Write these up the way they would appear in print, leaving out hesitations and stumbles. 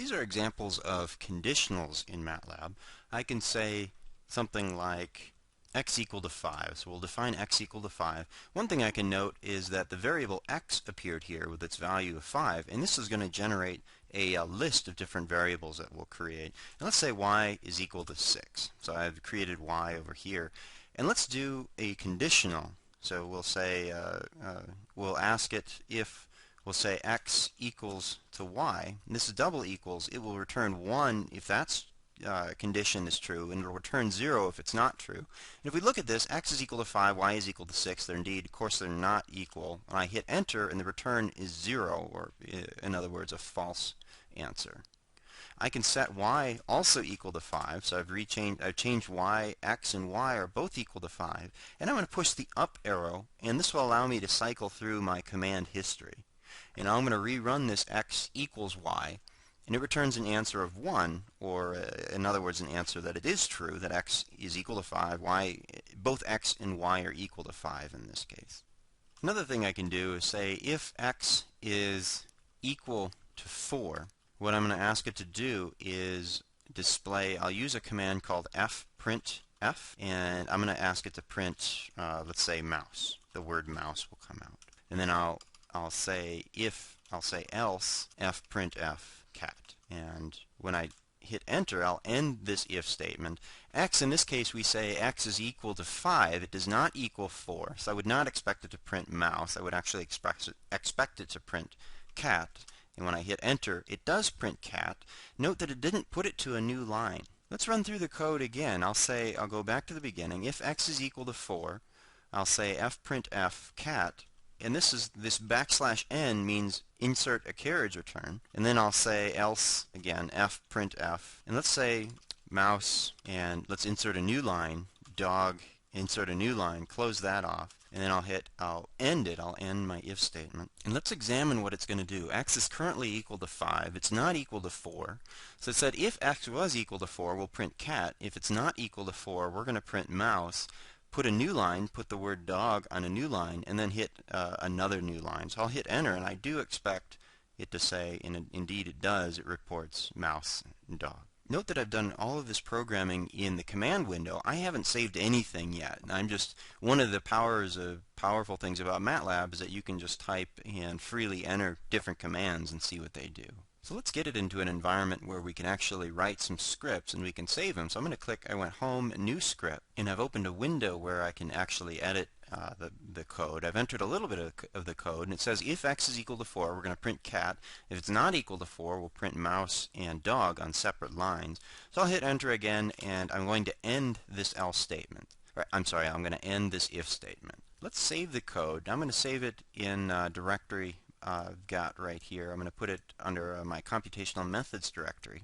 these are examples of conditionals in MATLAB. I can say something like x equal to 5. So we'll define x equal to 5. One thing I can note is that the variable x appeared here with its value of 5, and this is going to generate a list of different variables that we'll create. And let's say y is equal to 6. So I've created y over here. And let's do a conditional. So we'll say, we'll ask it if, we'll say x equals to y. And this is double equals. It will return 1 if that's condition is true, and it will return 0 if it's not true. And if we look at this, x is equal to 5, y is equal to 6. They're indeed, of course, they're not equal. And I hit enter, and the return is 0, or in other words, a false answer. I can set y also equal to 5, so I've changed y, x, and y are both equal to 5. And I'm going to push the up arrow, and this will allow me to cycle through my command history. And I'm going to rerun this x equals y, and it returns an answer of 1, or in other words, an answer that it is true, that x is equal to 5, both x and y are equal to 5 in this case. Another thing I can do is say if x is equal to 4, what I'm going to ask it to do is display, I'll use a command called fprintf, and I'm going to ask it to print, let's say, mouse. The word mouse will come out. And then I'll say else fprintf cat. And when I hit enter, I'll end this if statement. X, in this case, we say x is equal to 5. It does not equal 4. So I would not expect it to print mouse. I would actually expect it to print cat. And when I hit enter, it does print cat. Note that it didn't put it to a new line. Let's run through the code again. I'll go back to the beginning. If x is equal to 4, I'll say fprintf cat. And this \n means insert a carriage return. And then I'll say else again, fprintf. And let's say mouse, and let's insert a new line, dog, insert a new line, close that off. And then I'll end my if statement. And let's examine what it's going to do. X is currently equal to 5. It's not equal to 4. So it said if x was equal to 4, we'll print cat. If it's not equal to 4, we're going to print mouse. Put a new line, put the word dog on a new line, and then hit another new line. So I'll hit enter, and I do expect it to say, and indeed it does, it reports mouse and dog. Note that I've done all of this programming in the command window. I haven't saved anything yet. One of the powerful things about MATLAB is that you can just type and freely enter different commands and see what they do. So let's get it into an environment where we can actually write some scripts and we can save them. So I'm going to click, I went home, new script, and I've opened a window where I can actually edit the code. I've entered a little bit of the code, and it says if x is equal to 4, we're going to print cat. If it's not equal to 4, we'll print mouse and dog on separate lines. So I'll hit enter again, and I'm going to end this else statement. I'm going to end this if statement. Let's save the code. I'm going to save it in a directory I've got right here. I'm going to put it under my computational methods directory.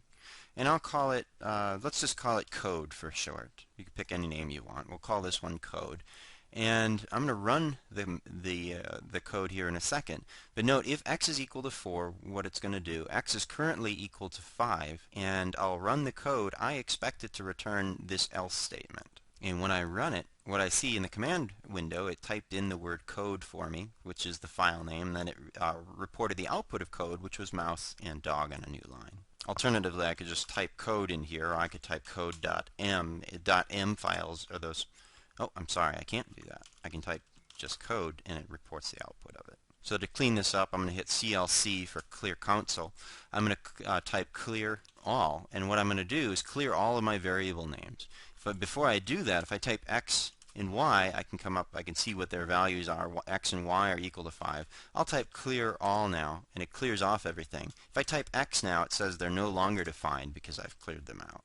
And I'll call it, let's just call it code for short. You can pick any name you want. We'll call this one code. And I'm going to run the code here in a second. But note, if x is equal to 4, what it's going to do, x is currently equal to 5, and I'll run the code. I expect it to return this else statement. And when I run it, what I see in the command window, it typed in the word code for me, which is the file name, and then it reported the output of code, which was mouse and dog on a new line. Alternatively, I could just type code in here, or I could type code.m. .m files are those. Oh, I'm sorry, I can't do that. I can type just code, and it reports the output of it. So to clean this up, I'm going to hit CLC for clear console. I'm going to type clear all, and what I'm going to do is clear all of my variable names. But before I do that, if I type x and y, I can see what their values are. X and y are equal to 5. I'll type clear all now, and it clears off everything. If I type x now, it says they're no longer defined because I've cleared them out.